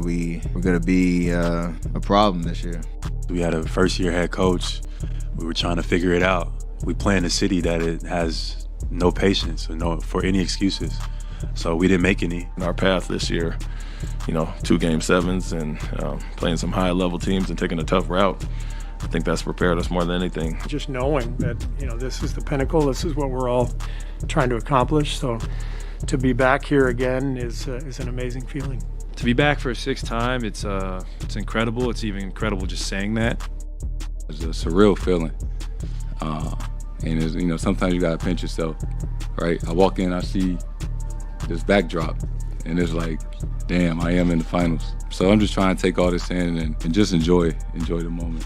that we're going to be a problem this year. We had a first-year head coach. We were trying to figure it out. We play in a city that it has no patience for any excuses. So we didn't make any. Our path this year, 2 Game 7s and playing some high-level teams and taking a tough route, I think that's prepared us more than anything. Just knowing that, this is the pinnacle, this is what we're all trying to accomplish. So to be back here again is an amazing feeling. To be back for a 6th time, it's incredible. It's even incredible just saying that. It's a surreal feeling. And it's, sometimes you gotta pinch yourself, right? I walk in, I see this backdrop, and it's like, damn, I am in the finals. So I'm just trying to take all this in and just enjoy the moment.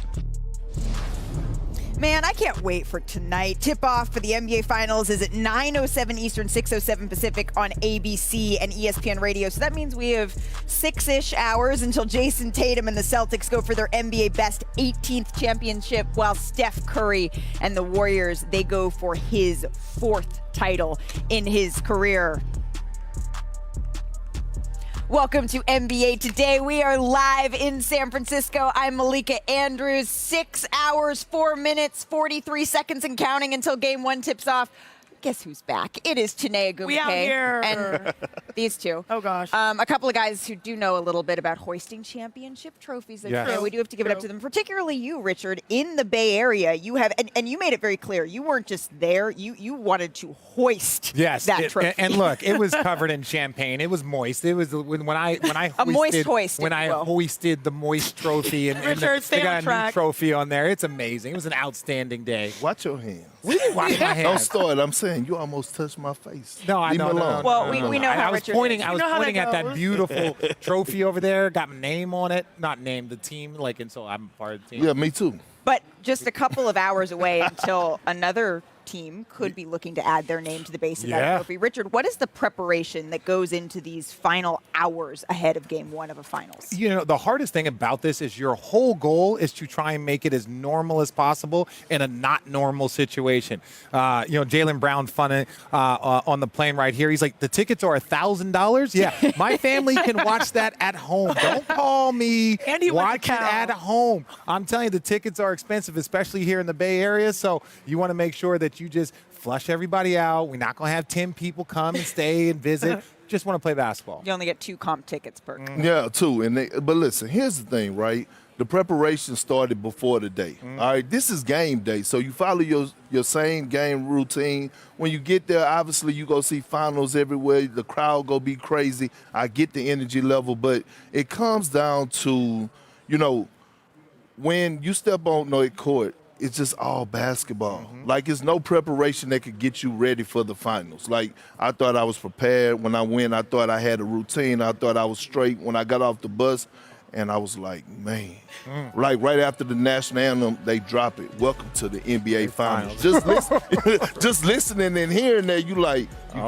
Man, I can't wait for tonight. Tip-off for the NBA Finals is at 9:07 Eastern, 6:07 Pacific on ABC and ESPN Radio. So that means we have 6-ish hours until Jason Tatum and the Celtics go for their NBA best 18th championship, while Steph Curry and the Warriors, they go for his 4th title in his career. Welcome to NBA Today. We are live in San Francisco. I'm Malika Andrews. 6 hours, 4 minutes, 43 seconds and counting until Game 1 tips off. Guess who's back? It is Chiney Agumake. We out here. And these two. Oh, gosh. A couple of guys who do know a little bit about hoisting championship trophies. Yes. We do have to give it up to them, particularly you, Richard, in the Bay Area. You have, and you made it very clear, you weren't just there. You wanted to hoist that trophy. And look, it was covered in champagne. It was moist. It was when I a moist hoist. When I hoisted the moist trophy and Richard, they got a track. new trophy on there. It's amazing. It was an outstanding day. Watch your hands. We didn't wash my hands. Don't start. I'm saying you almost touched my face. No, I Leave know. me alone. Well, we know how I was Richard pointing. is. I was You know how pointing that at that goes. beautiful trophy over there. Got my name on it. Not name the team. And so I'm part of the team. Yeah, me too. But just a couple of hours away until another team could be looking to add their name to the base of that Yeah. trophy. Richard, what is the preparation that goes into these final hours ahead of Game 1 of a finals? The hardest thing about this is your whole goal is to try and make it as normal as possible in a not normal situation. Jaylen Brown funny on the plane right here. He's like, the tickets are $1,000. Yeah, my family can watch that at home. Don't call me. And he went to Watch it Cal. at home. I'm telling you, the tickets are expensive, especially here in the Bay Area. So you want to make sure that you just flush everybody out. We're not going to have 10 people come and stay and visit. Just want to play basketball. You only get 2 comp tickets per. Yeah, 2. But listen, here's the thing, right? The preparation started before the day. All right, this is game day, so you follow your same game routine. When you get there, obviously you go see finals everywhere. The crowd go be crazy. I get the energy level, but it comes down to, when you step on the court, it's just all basketball. Like, it's no preparation that could get you ready for the finals. Like, I thought I was prepared. When I went, I thought I had a routine. I thought I was straight. When I got off the bus, and I was like, man. Like, right after the national anthem, they drop it. Welcome to the NBA Finals. Just listening and hearing that, you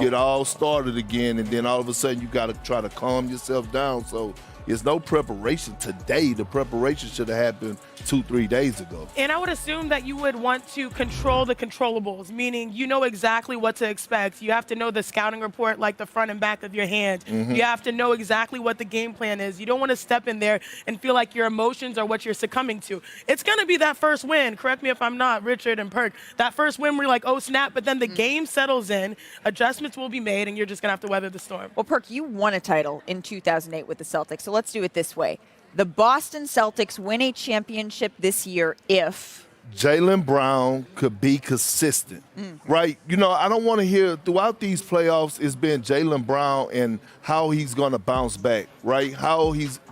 get all started again, and then all of a sudden you got to try to calm yourself down. So there's no preparation today. The preparation should have happened 2-3 days ago. And I would assume that you would want to control the controllables, meaning you know exactly what to expect. You have to know the scouting report like the front and back of your hand. You have to know exactly what the game plan is. You don't want to step in there and feel like your emotions are what you're succumbing to. It's going to be that first win. Correct me if I'm not, Richard and Perk. That first win where you're like, oh, snap, but then the game settles in, adjustments will be made, and you're just going to have to weather the storm. Well, Perk, you won a title in 2008 with the Celtics, so let's do it this way. The Boston Celtics win a championship this year if Jaylen Brown could be consistent, right? I don't want to hear throughout these playoffs, it's been Jaylen Brown and how he's going to bounce back, right?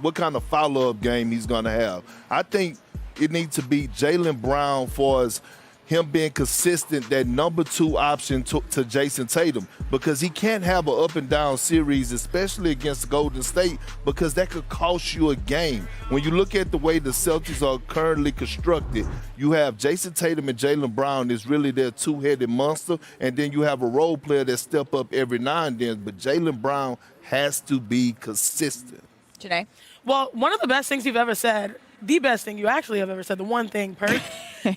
What kind of follow-up game he's going to have. I think it needs to be Jaylen Brown for us, him being consistent, that number 2 option to Jason Tatum, because he can't have an up-and-down series, especially against Golden State, because that could cost you a game. When you look at the way the Celtics are currently constructed, you have Jason Tatum and Jaylen Brown is really their two-headed monster, and then you have a role player that step up every now and then, but Jaylen Brown has to be consistent. Janae? Well, one of the best things you've ever said the best thing you actually have ever said, the one thing, Perk,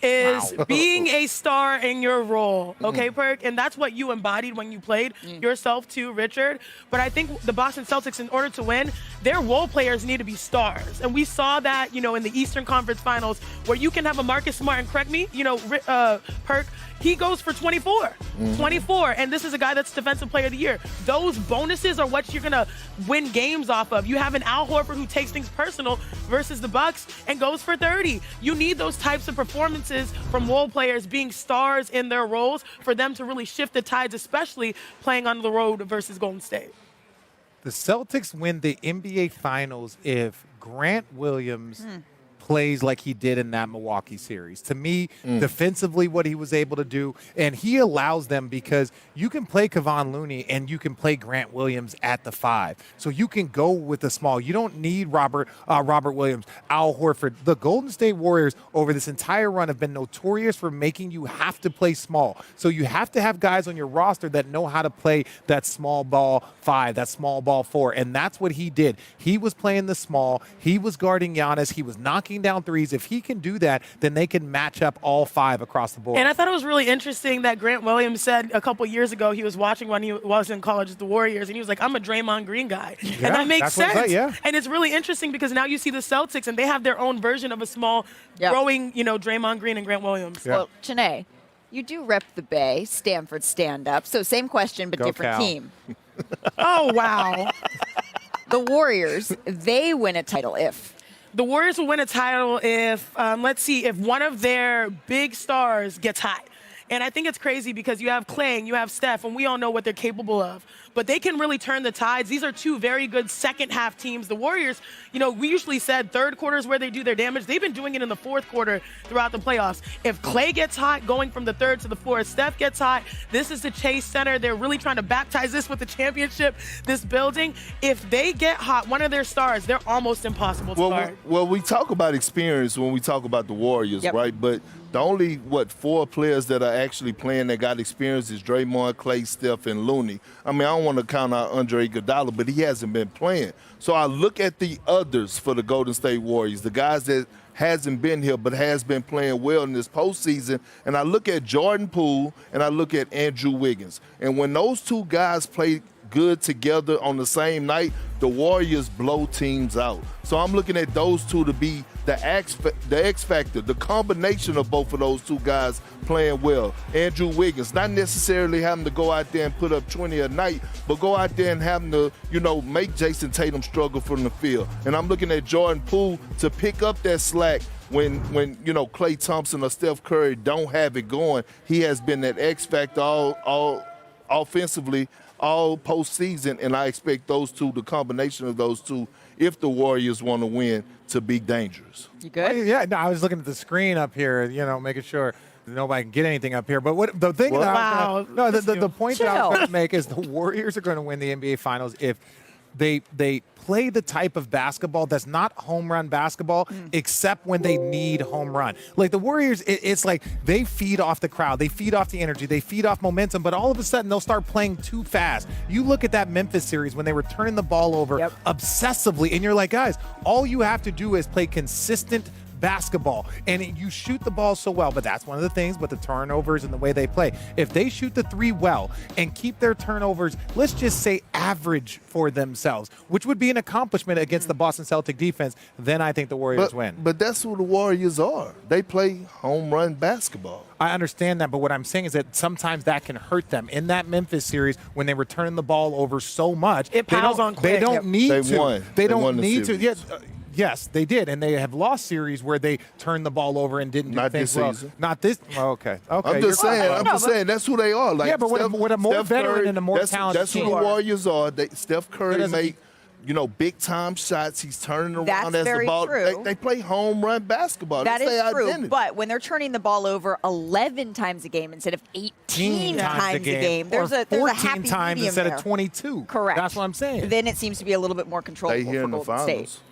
is being a star in your role. Okay, Perk? And that's what you embodied when you played yourself too, Richard. But I think the Boston Celtics, in order to win, their role players need to be stars. And we saw that, you know, in the Eastern Conference Finals, where you can have a Marcus Smart, and correct me, you know, Perk, he goes for 24. 24. And this is a guy that's Defensive Player of the Year. Those bonuses are what you're going to win games off of. You have an Al Horford who takes things personal versus the Bucks and goes for 30. You need those types of performances from role players being stars in their roles for them to really shift the tides, especially playing on the road versus Golden State. The Celtics win the NBA Finals if Grant Williams plays like he did in that Milwaukee series. To me, defensively, what he was able to do, and he allows them because you can play Kevon Looney and you can play Grant Williams at the 5. So you can go with the small. You don't need Robert Williams, Al Horford. The Golden State Warriors over this entire run have been notorious for making you have to play small. So you have to have guys on your roster that know how to play that small ball 5, that small ball 4, and that's what he did. He was playing the small. He was guarding Giannis. He was knocking down threes. If he can do that, then they can match up all 5 across the board. And I thought it was really interesting that Grant Williams said a couple years ago he was watching when he was in college with the Warriors, and he was like, I'm a Draymond Green guy. And that makes sense. And it's really interesting because now you see the Celtics, and they have their own version of a small, growing, you know, Draymond Green and Grant Williams. Well, Janae, you do rep the Bay, Stanford stand-up. So same question, but Go different Cal. team. Oh, wow. The Warriors, they win a title if. The Warriors will win a title if, let's see, if one of their big stars gets hot. And I think it's crazy because you have Clay and you have Steph, and we all know what they're capable of. But they can really turn the tides. These are two very good second-half teams. The Warriors, you know, we usually said third quarter is where they do their damage. They've been doing it in the fourth quarter throughout the playoffs. If Clay gets hot, going from the third to the fourth, Steph gets hot, this is the Chase Center. They're really trying to baptize this with the championship, this building. If they get hot, one of their stars, they're almost impossible to guard. Well, we talk about experience when we talk about the Warriors, right? But the only, 4 players that are actually playing that got experience is Draymond, Clay, Steph, and Looney. I mean, I don't want to count out Andre Iguodala, but he hasn't been playing. So I look at the others for the Golden State Warriors, the guys that hasn't been here but has been playing well in this postseason, and I look at Jordan Poole and I look at Andrew Wiggins. And when those two guys play good together on the same night, the Warriors blow teams out. So I'm looking at those two to be the X factor, the combination of both of those two guys playing well. Andrew Wiggins, not necessarily having to go out there and put up 20 a night, but go out there and having to, you know, make Jason Tatum struggle from the field. And I'm looking at Jordan Poole to pick up that slack when you know, Klay Thompson or Steph Curry don't have it going. He has been that X factor all offensively all postseason, and I expect those two, the combination of those two, if the Warriors want to win, to be dangerous. You good? Yeah, no, I was looking at the screen up here, you know, making sure nobody can get anything up here. But what the thing the point that I was going to make is the Warriors are going to win the NBA Finals if they play the type of basketball that's not home run basketball, except when they need home run. Like the Warriors, it's like they feed off the crowd, they feed off the energy, they feed off momentum, but all of a sudden they'll start playing too fast. You look at that Memphis series when they were turning the ball over obsessively, and you're like, guys, all you have to do is play consistent basketball, and you shoot the ball so well. But that's one of the things, but the turnovers and the way they play. If they shoot the 3 well and keep their turnovers, let's just say average for themselves, which would be an accomplishment against the Boston Celtic defense, then I think the Warriors win. But that's who the Warriors are. They play home run basketball. I understand that, but what I'm saying is that sometimes that can hurt them. In that Memphis series, when they were turning the ball over so much, it piles on quick. They don't need they to. Won. They don't need to. Yes, they did, and they have lost series where they turned the ball over and didn't do things well. Not this season. Okay. I'm just saying. That's who they are. Like, yeah, but with a more Steph veteran Curry, and a more talented that's team. who the Warriors are. Steph Curry make, you know, big time shots. He's turning around as the ball. They play home run basketball. That that's is true. Identity. But when they're turning the ball over 11 times a game instead of 18 times a game, there's a 14 times medium instead there. of 22. Correct. That's what I'm saying. Then it seems to be a little bit more controllable They here for in the Golden finals. State.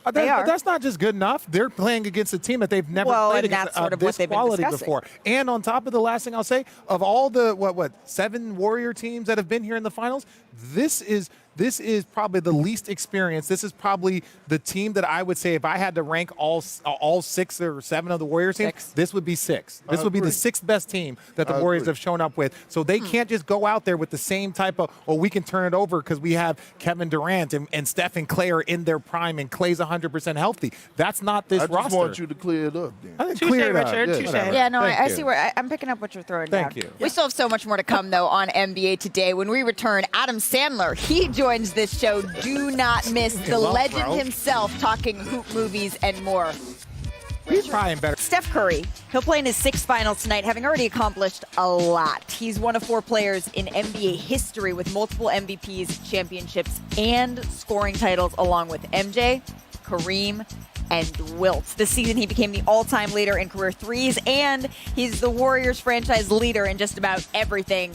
But that's not just good enough. They're playing against a team that they've never played against this quality before. And on top of the last thing I'll say, of all the 7 Warrior teams that have been here in the finals, this is this is probably the least experienced. This is probably the team that I would say if I had to rank all 6 or 7 of the Warriors teams, this would be 6. This would be the 6th best team that the Warriors have shown up with. So they can't just go out there with the same type of, we can turn it over because we have Kevin Durant and Steph and Clay are in their prime and Clay's 100% healthy. That's not this roster. I just want you to clear it up then. I didn't clear it up. Richard. Touche. Yeah, no, I see where I'm picking up what you're throwing down. Thank you. We still have so much more to come, though, on NBA Today. When we return, Adam Sandler, he joins this show. Do not miss the legend himself talking hoop movies and more. He's trying better. Steph Curry, he'll play in his 6th finals tonight, having already accomplished a lot. He's one of 4 players in NBA history with multiple MVPs, championships, and scoring titles, along with MJ, Kareem, and Wilt. This season, he became the all-time leader in career threes, and he's the Warriors franchise leader in just about everything.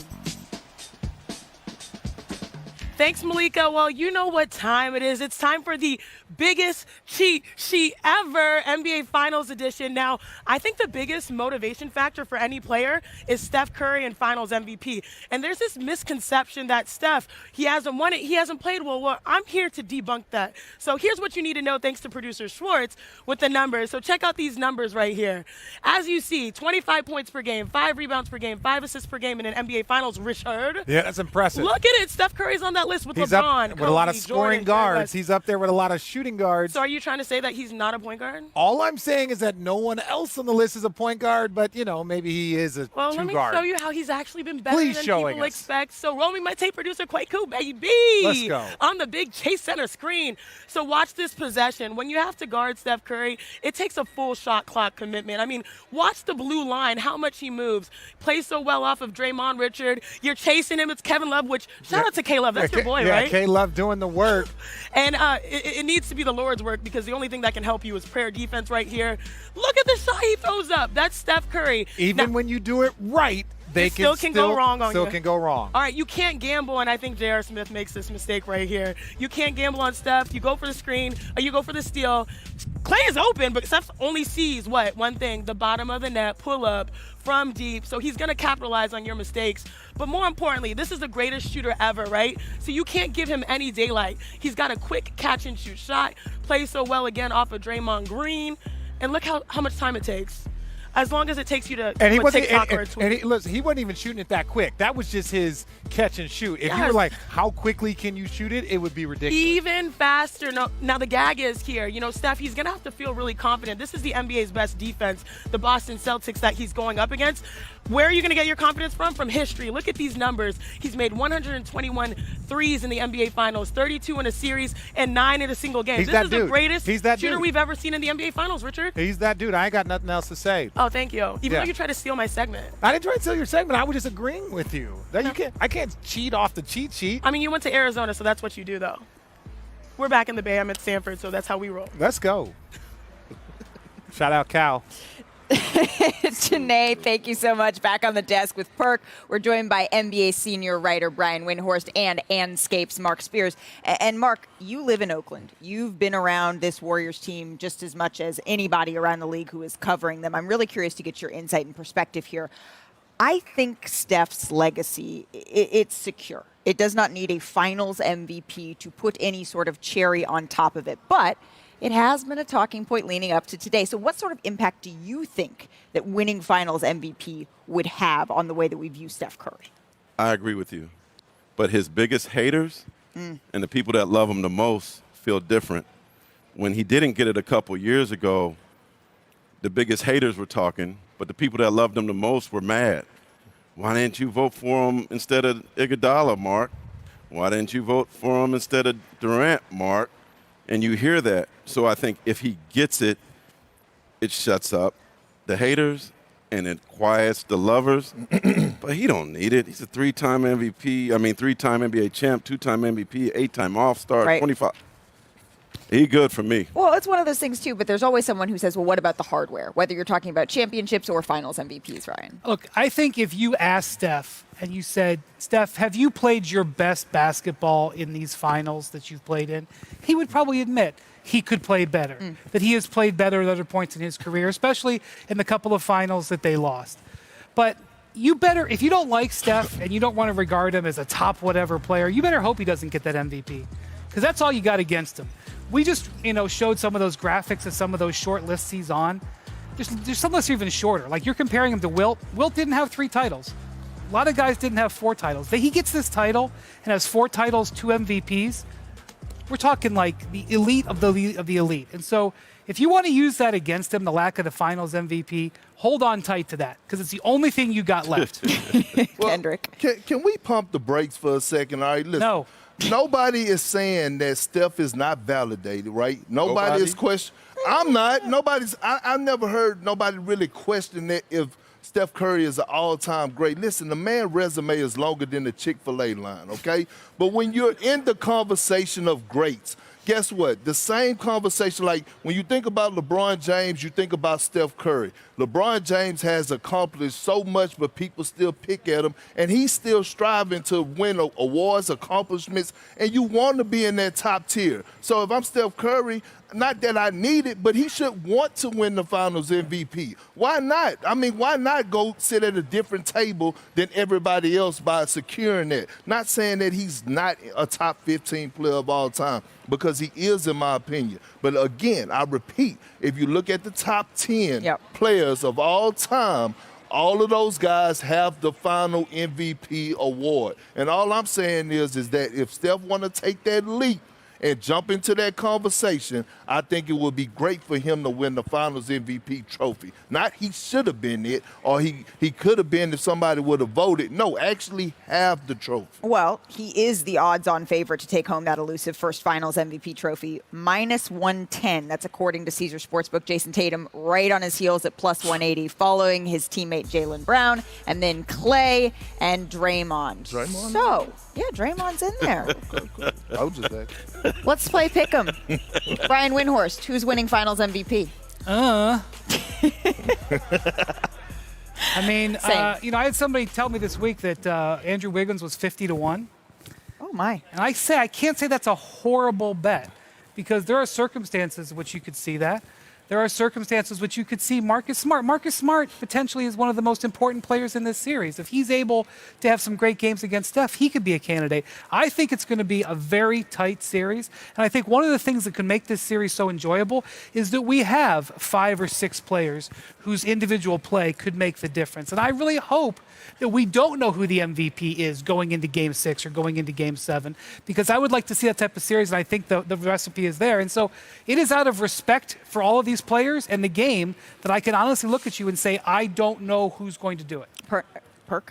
Thanks, Malika. Well, you know what time it is. It's time for the biggest cheat sheet ever, NBA Finals edition. Now, I think the biggest motivation factor for any player is Steph Curry and Finals MVP. And there's this misconception that Steph, he hasn't won it, he hasn't played well. Well, I'm here to debunk that. So here's what you need to know, thanks to producer Schwartz, with the numbers. So check out these numbers right here. As you see, 25 points per game, 5 rebounds per game, 5 assists per game in an NBA Finals. Richard. Yeah, that's impressive. Look at it. Steph Curry's on that list with He's LeBron, up with a lot of Kobe, scoring Jordan, guards. He's up there with a lot of shooting guards. So are you trying to say that he's not a point guard? All I'm saying is that no one else on the list is a point guard, but, maybe he is a Well, let me two-guard. show you how he's actually been better Please than showing people us. expect. So roll me my tape producer, Kwaku, baby. Let's go. On the big Chase Center screen. So watch this possession. When you have to guard Steph Curry, it takes a full shot clock commitment. I mean, watch the blue line, how much he moves. Plays so well off of Draymond, Richard. You're chasing him. It's Kevin Love, which, shout out to K-Love. That's your boy, right? Yeah, K-Love doing the work. And it needs to be the Lord's work because the only thing that can help you is prayer defense right here. Look at the shot he throws up. That's Steph Curry. Even when you do it right, they still can go wrong on you. Still can go wrong. All right, you can't gamble, and I think J.R. Smith makes this mistake right here. You can't gamble on Steph. You go for the screen, or you go for the steal. Clay is open, but Steph only sees one thing, the bottom of the net, pull up from deep. So he's going to capitalize on your mistakes. But more importantly, this is the greatest shooter ever, right? So you can't give him any daylight. He's got a quick catch and shoot shot, plays so well again off of Draymond Green. And look how much time it takes. As long as it takes you to And he wasn't. TikTok or a tweet. Listen, he wasn't even shooting it that quick. That was just his catch and shoot. If you Yes. were like, how quickly can you shoot it? It would be ridiculous. Even faster. Now the gag is here. Steph, he's going to have to feel really confident. This is the NBA's best defense, the Boston Celtics that he's going up against. Where are you going to get your confidence from? From history. Look at these numbers. He's made 121 threes in the NBA Finals, 32 in a series, and 9 in a single game. He's This that is dude. the greatest He's that shooter dude. we've ever seen in the NBA Finals, Richard. He's that dude. I ain't got nothing else to say. Oh, thank you. Even Yeah. though you tried to steal my segment. I didn't try to tell your segment. I was just agreeing with you. I can't cheat off the cheat sheet. I mean, you went to Arizona, so that's what you do, though. We're back in the Bay. I'm at Stanford, so that's how we roll. Let's go. Shout out Cal. Janae, thank you so much. Back on the desk with Perk. We're joined by NBA senior writer Brian Windhorst and Anscape's Mark Spears. And Mark, you live in Oakland. You've been around this Warriors team just as much as anybody around the league who is covering them. I'm really curious to get your insight and perspective here. I think Steph's legacy, it's secure. It does not need a finals MVP to put any sort of cherry on top of it. But it has been a talking point leading up to today. So what sort of impact do you think that winning finals MVP would have on the way that we view Steph Curry? I agree with you. But his biggest haters and the people that love him the most feel different. When he didn't get it a couple years ago, the biggest haters were talking, but the people that loved him the most were mad. Why didn't you vote for him instead of Iguodala, Mark? Why didn't you vote for him instead of Durant, Mark? And you hear that. So I think if he gets it, it shuts up the haters and it quiets the lovers. But he don't need it. He's a 3-time MVP. 3-time NBA champ, 2-time MVP, 8-time All-Star, Right. 25. He good for me. Well, it's one of those things, too, but there's always someone who says, well, what about the hardware? Whether you're talking about championships or finals MVPs, Ryan. Look, I think if you asked Steph and you said, Steph, have you played your best basketball in these finals that you've played in? He would probably admit he could play better, that he has played better at other points in his career, especially in the couple of finals that they lost. But you better, if you don't like Steph and you don't want to regard him as a top whatever player, you better hope he doesn't get that MVP, because that's all you got against him. We just, showed some of those graphics of some of those short lists he's on. There's some lists even shorter. Like, you're comparing him to Wilt. Wilt didn't have 3 titles. A lot of guys didn't have 4 titles. He gets this title and has 4 titles, 2 MVPs. We're talking like the elite of the elite. And so if you want to use that against him, the lack of the finals MVP, hold on tight to that, because it's the only thing you got left. Kendrick. Can we pump the brakes for a second? All right, listen. No. Nobody is saying that Steph is not validated, right? Nobody is questioning. I'm not. I've never heard nobody really question it if Steph Curry is an all-time great. Listen, the man's resume is longer than the Chick-fil-A line, okay? But when you're in the conversation of greats, guess what? The same conversation, like when you think about LeBron James, you think about Steph Curry. LeBron James has accomplished so much, but people still pick at him, and he's still striving to win awards, accomplishments, and you want to be in that top tier. So if I'm Steph Curry, not that I need it, but he should want to win the Finals MVP. Why not? I mean, why not go sit at a different table than everybody else by securing that? Not saying that he's not a top 15 player of all time, because he is, in my opinion. But again, I repeat, if you look at the top 10 players of all time, all of those guys have the final MVP award. And all I'm saying is that if Steph want to take that leap and jump into that conversation, I think it would be great for him to win the Finals MVP trophy. Not he should have been it, or he could have been if somebody would have voted. No, actually have the trophy. Well, he is the odds-on favorite to take home that elusive first Finals MVP trophy, -110. That's according to Caesar Sportsbook. Jason Tatum right on his heels at +180, following his teammate Jaylen Brown, and then Clay and Draymond. So, yeah, Draymond's in there. I was just asking. Let's play Pick'em. Brian Windhorst, who's winning Finals MVP? I mean, I had somebody tell me this week that Andrew Wiggins was 50-1. Oh, my. And I can't say that's a horrible bet, because there are circumstances in which you could see that. There are circumstances which you could see Marcus Smart. Marcus Smart potentially is one of the most important players in this series. If he's able to have some great games against Steph, he could be a candidate. I think it's going to be a very tight series. And I think one of the things that can make this series so enjoyable is that we have 5 or 6 players whose individual play could make the difference. And I really hope that we don't know who the MVP is going into Game 6 or going into Game 7, because I would like to see that type of series, and I think the recipe is there. And so it is out of respect for all of these players and the game that I can honestly look at you and say, I don't know who's going to do it. Perk?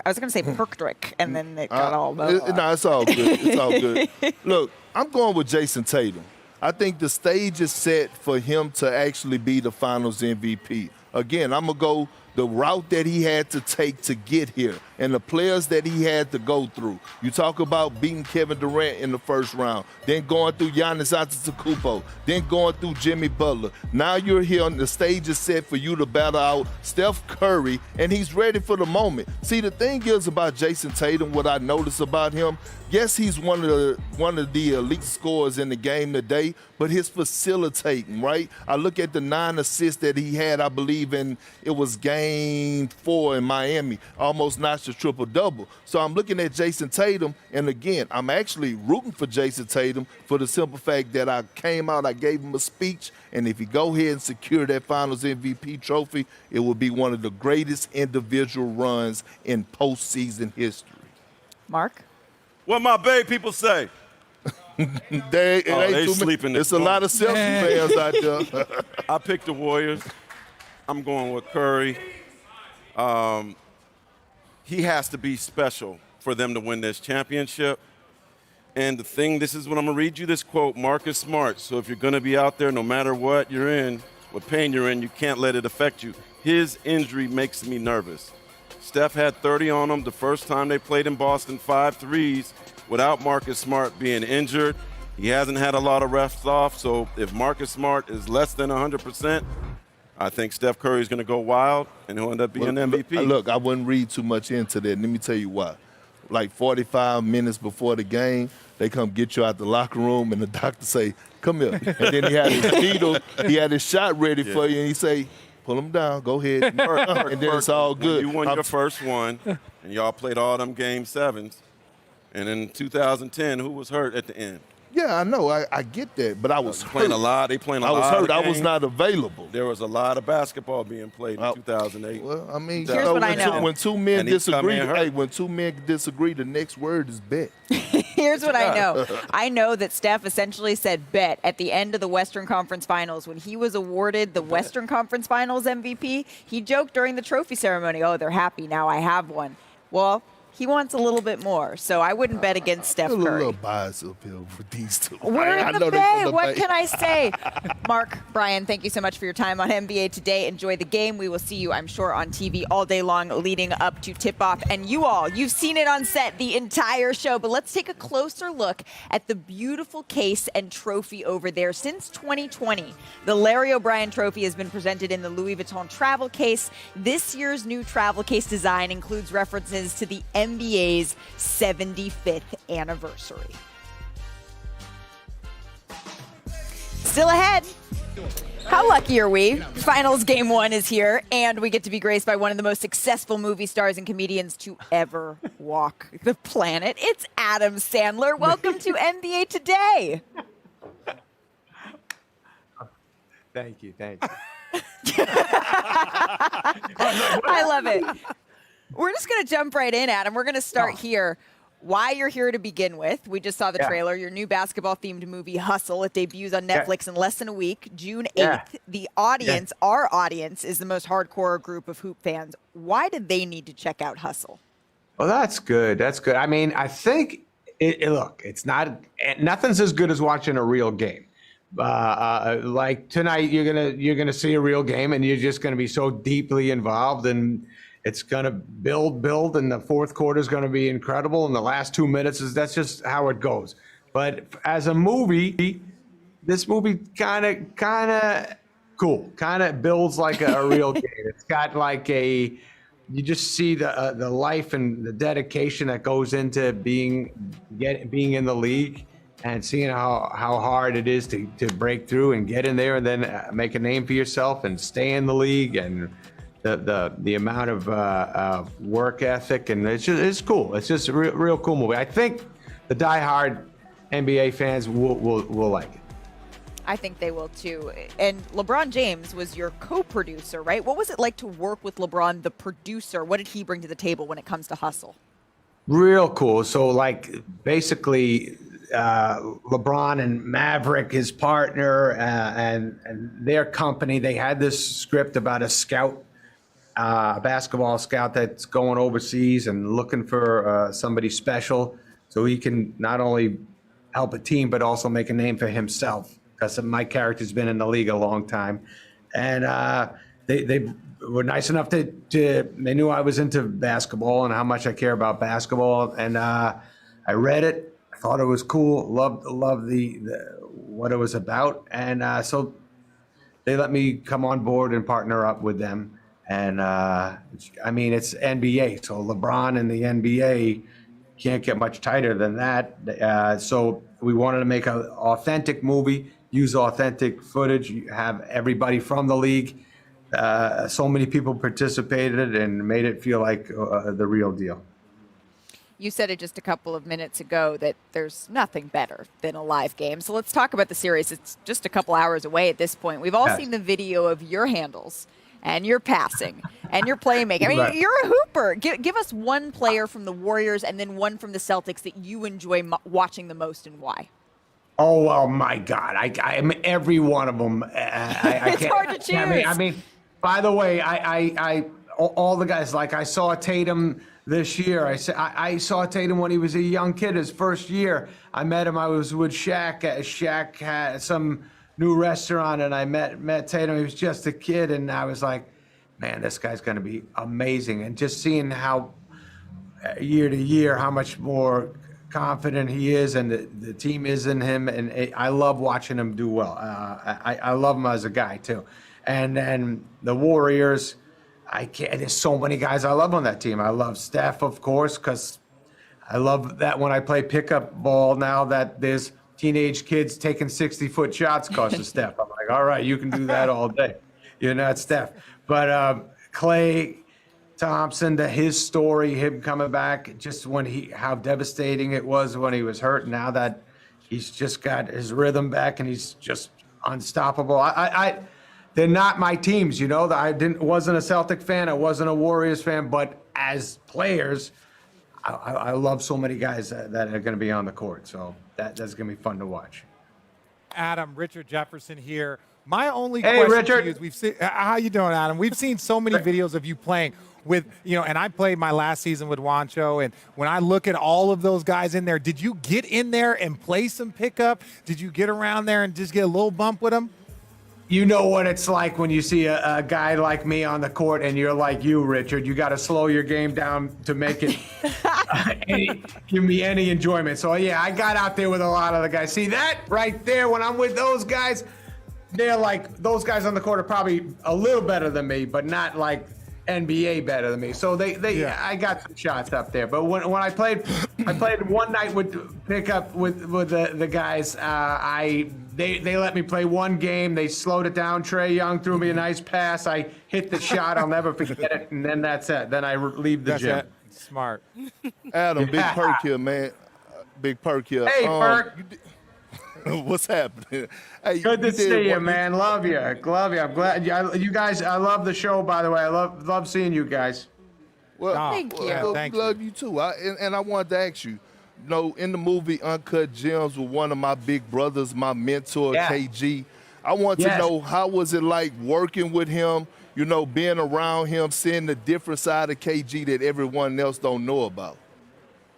I was going to say Perkdrick, and then it got all... No, it's all good. It's all good. Look, I'm going with Jason Tatum. I think the stage is set for him to actually be the Finals MVP. Again, I'm going to go the route that he had to take to get here and the players that he had to go through. You talk about beating Kevin Durant in the first round, then going through Giannis Antetokounmpo, then going through Jimmy Butler. Now you're here and the stage is set for you to battle out Steph Curry, and he's ready for the moment. See, the thing is about Jason Tatum, what I notice about him, yes, he's one of the elite scorers in the game today, but his facilitating, right? I look at the 9 assists that he had, I believe it was Game 4 in Miami, almost notched a triple-double. So I'm looking at Jason Tatum, and again, I'm actually rooting for Jason Tatum for the simple fact that I came out, I gave him a speech, and if he go ahead and secure that Finals MVP trophy, it will be one of the greatest individual runs in postseason history. Mark? What my Bay people say? they sleeping. There's a lot of Celtics fans out there. I picked the Warriors. I'm going with Curry. He has to be special for them to win this championship. And this is what I'm going to read you this quote, Marcus Smart. So if you're going to be out there, no matter what you're in, what pain you're in, you can't let it affect you. His injury makes me nervous. Steph had 30 on him the first time they played in Boston, 5 threes, without Marcus Smart being injured. He hasn't had a lot of reps off, so if Marcus Smart is less than 100%, I think Steph Curry is going to go wild, and he'll end up being MVP. Look, I wouldn't read too much into that. Let me tell you why. Like 45 minutes before the game, they come get you out the locker room, and the doctor say, come here. And then he had his needle, he had his shot ready for you, and he say, Pull them down. Go ahead. And then it's all good. You won your first one, and y'all played all them game 7s. And in 2010, who was hurt at the end? Yeah, I know. I get that, but I was playing hurt. a lot. They playing a I lot. was hurt. Of I was games. not available. There was a lot of basketball being played in 2008. Well, I mean, Here's what I know. When two men And he's disagree, coming hurt. hey, when two men disagree, the next word is bet. Here's what I know. I know that Steph essentially said bet at the end of the Western Conference Finals. When he was awarded the Western Conference Finals MVP, he joked during the trophy ceremony, oh, they're happy now I have one. Well, he wants a little bit more, so I wouldn't bet against Steph A Curry. little bias uphill for these two. We're I in know the they Bay. from the What Bay. can I say? Mark, Brian, thank you so much for your time on NBA Today. Enjoy the game. We will see you, I'm sure, on TV all day long leading up to tip-off. And you all, you've seen it on set the entire show, but let's take a closer look at the beautiful case and trophy over there. Since 2020, the Larry O'Brien Trophy has been presented in the Louis Vuitton travel case. This year's new travel case design includes references to the NBA's 75th anniversary. Still ahead. How lucky are we? Finals Game 1 is here, and we get to be graced by one of the most successful movie stars and comedians to ever walk the planet. It's Adam Sandler. Welcome to NBA Today. Thank you. I love it. We're just going to jump right in, Adam. We're going to start here. Why you're here to begin with. We just saw the trailer, your new basketball-themed movie, Hustle. It debuts on Netflix in less than a week, June 8th. The audience, our audience, is the most hardcore group of hoop fans. Why did they need to check out Hustle? Well, that's good. I mean, I think, look, it's not, nothing's as good as watching a real game. Like tonight, you're gonna see a real game, and you're just gonna be so deeply involved, and it's going to build, and the fourth quarter is going to be incredible, and the last 2 minutes that's just how it goes. But as a movie, this movie kind of cool, kind of builds like a real game. It's got like you just see the life and the dedication that goes into being in the league, and seeing how hard it is to break through and get in there, and then make a name for yourself and stay in the league, and the amount of work ethic, and it's cool. It's just a real cool movie. I think the diehard NBA fans will like it. I think they will too. And LeBron James was your co-producer, right? What was it like to work with LeBron, the producer? What did he bring to the table when it comes to Hustle? Real cool. So like basically LeBron and Maverick, his partner, and their company, they had this script about a scout, a basketball scout that's going overseas and looking for somebody special so he can not only help a team but also make a name for himself, because my character's been in the league a long time. And they were nice enough to they knew I was into basketball and how much I care about basketball, and I read it. I thought it was cool, loved the what it was about, and so they let me come on board and partner up with them. And I mean, it's NBA, so LeBron and the NBA can't get much tighter than that. So we wanted to make an authentic movie, use authentic footage, have everybody from the league. So many people participated and made it feel like the real deal. You said it just a couple of minutes ago that there's nothing better than a live game. So let's talk about the series. It's just a couple hours away at this point. We've all seen the video of your handles and your passing and your playmaking. I mean, you're a hooper. Give us one player from the Warriors and then one from the Celtics that you enjoy watching the most, and why. Oh, well, my God. I mean, every one of them. It's hard to choose. I mean, by the way, all the guys, like I saw Tatum this year. I saw Tatum when he was a young kid, his first year. I met him. I was with Shaq. Shaq had some new restaurant, and I met Tatum. He was just a kid, and I was like, man, this guy's going to be amazing. And just seeing how year to year, how much more confident he is, and the team is in him, and I love watching him do well. I love him as a guy too. And then the Warriors, there's so many guys I love on that team. I love Steph, of course, because I love that when I play pickup ball now that there's teenage kids taking 60-foot shots because of Steph. I'm like, all right, you can do that all day. You're not Steph. But Klay Thompson, his story, him coming back, just how devastating it was when he was hurt. Now that he's just got his rhythm back and he's just unstoppable. They're not my teams, you know. I wasn't a Celtic fan, I wasn't a Warriors fan, but as players, I love so many guys that are going to be on the court. So that's going to be fun to watch. Adam, Richard Jefferson here. My only Hey, question Richard. to you is we've seen how you doing, Adam? We've seen so many videos of you playing with, and I played my last season with Juancho, and when I look at all of those guys in there, did you get in there and play some pickup? Did you get around there and just get a little bump with them? You know what it's like when you see a guy like me on the court and you're like you, Richard. You got to slow your game down to make it give me any enjoyment. So, yeah, I got out there with a lot of the guys. See that right there? When I'm with those guys, they're like, those guys on the court are probably a little better than me, but not like NBA better than me. So I got some shots up there. But when I played one night with pickup with the guys. They let me play one game. They slowed it down. Trae Young threw me a nice pass. I hit the shot. I'll never forget it. And then that's it. Then I leave the gym. Smart. Adam, Big Perk here, man. Big Perk here. Hey, Perk. What's happening? Hey, Good to see you, man. Love you. Love you. I'm glad you guys. I love the show, by the way. I love seeing you guys. Well, Thank you. Well, Thank love you too. And I wanted to ask you. In the movie Uncut Gems with one of my big brothers, my mentor, KG, I want to know, how was it like working with him, being around him, seeing the different side of KG that everyone else don't know about?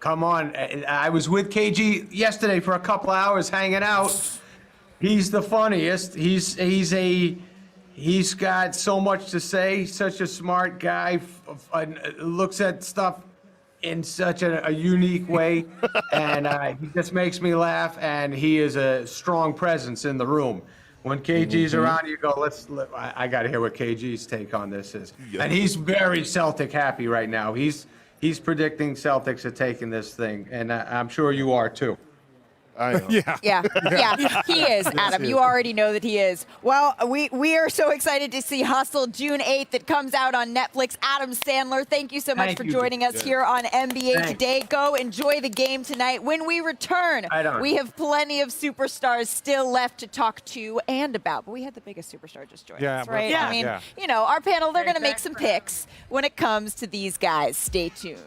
Come on. I was with KG yesterday for a couple hours hanging out. He's the funniest. He's got so much to say, such a smart guy, looks at stuff in such a unique way, and he just makes me laugh, and he is a strong presence in the room. When KG's around, you go, I got to hear what KG's take on this is. And he's very Celtic happy right now. He's predicting Celtics are taking this thing, and I'm sure you are too. I am. Yeah, he is, Adam. You already know that he is. Well, we are so excited to see Hustle June 8th. That comes out on Netflix. Adam Sandler, thank you so much for joining us here on NBA Today. Go enjoy the game tonight. When we return, we have plenty of superstars still left to talk to and about. But we had the biggest superstar just join us, right? Yeah. I mean, our panel, they're going to make some picks when it comes to these guys. Stay tuned.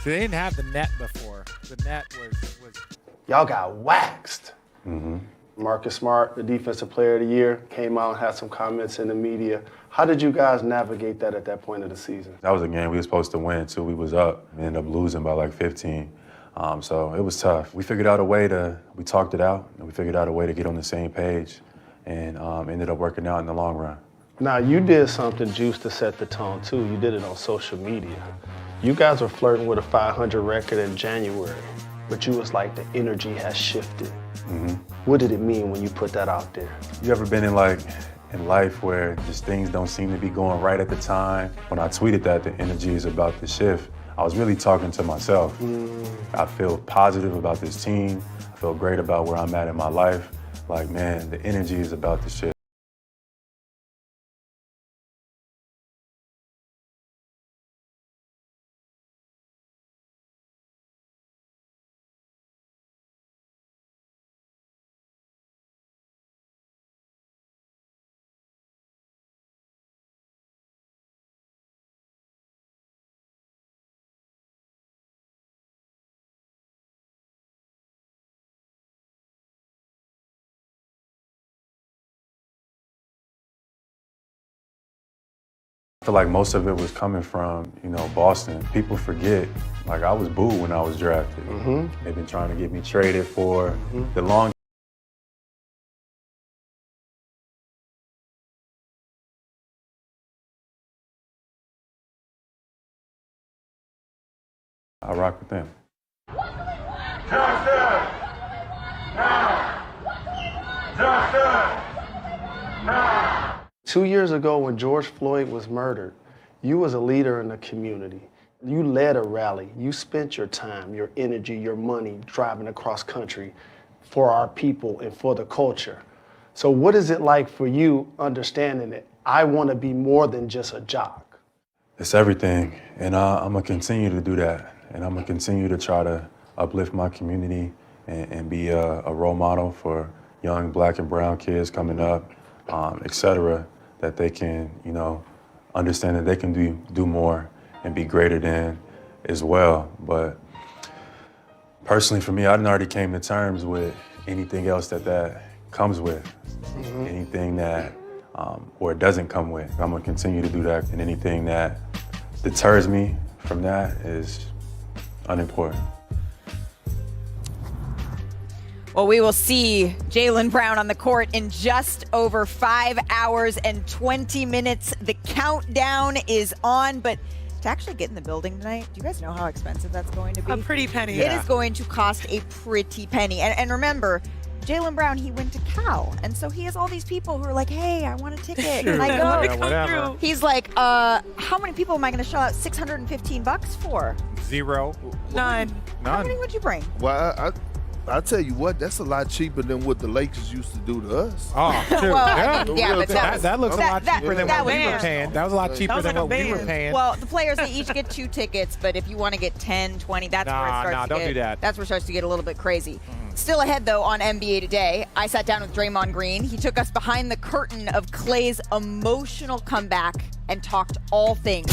So they didn't have the net before. The net was y'all got waxed. Marcus Smart, the Defensive Player of the Year, came out and had some comments in the media. How did you guys navigate that at that point of the season? That was a game we were supposed to win, too. We was up. We ended up losing by like 15. So it was tough. We figured out a way we talked it out, and we figured out a way to get on the same page, and ended up working out in the long run. Now, you did something, Juice, to set the tone, too. You did it on social media. You guys were flirting with a 500 record in January, but you was like, the energy has shifted. What did it mean when you put that out there? You ever been in life where just things don't seem to be going right at the time? When I tweeted that the energy is about to shift, I was really talking to myself. I feel positive about this team. I feel great about where I'm at in my life. Like, man, the energy is about to shift. I feel like most of it was coming from, Boston. People forget, I was booed when I was drafted. They've been trying to get me traded for the long. I rock with them. 2 years ago when George Floyd was murdered, you was a leader in the community. You led a rally. You spent your time, your energy, your money driving across country for our people and for the culture. So what is it like for you understanding that I want to be more than just a jock? It's everything, and I'm gonna continue to do that, and I'm gonna continue to try to uplift my community and be a role model for young Black and brown kids coming up, et cetera, that they can, understand that they can do more and be greater than as well. But personally, for me, I already came to terms with anything else that comes with, anything that or it doesn't come with. I'm gonna continue to do that, and anything that deters me from that is unimportant. Well, we will see Jaylen Brown on the court in just over 5 hours and 20 minutes. The countdown is on, but to actually get in the building tonight, do you guys know how expensive that's going to be? A pretty penny. It is going to cost a pretty penny. And remember, Jaylen Brown, he went to Cal, and so he has all these people who are like, hey, I want a ticket. Can I go? Yeah, whatever. He's like, how many people am I going to shell out $615 for? 0. None. How many would you bring? Well, I tell you what, that's a lot cheaper than what the Lakers used to do to us. Oh, true. Well, yeah. yeah, but that looks a lot cheaper than what we were band. paying. That was a lot cheaper was than like a what we were band. paying. Well, the players, they each get 2 tickets, but if you want to get 10, 20, that's where it starts to don't get, do that. That's where it starts to get a little bit crazy. Still ahead, though, on NBA Today, I sat down with Draymond Green. He took us behind the curtain of Klay's emotional comeback and talked all things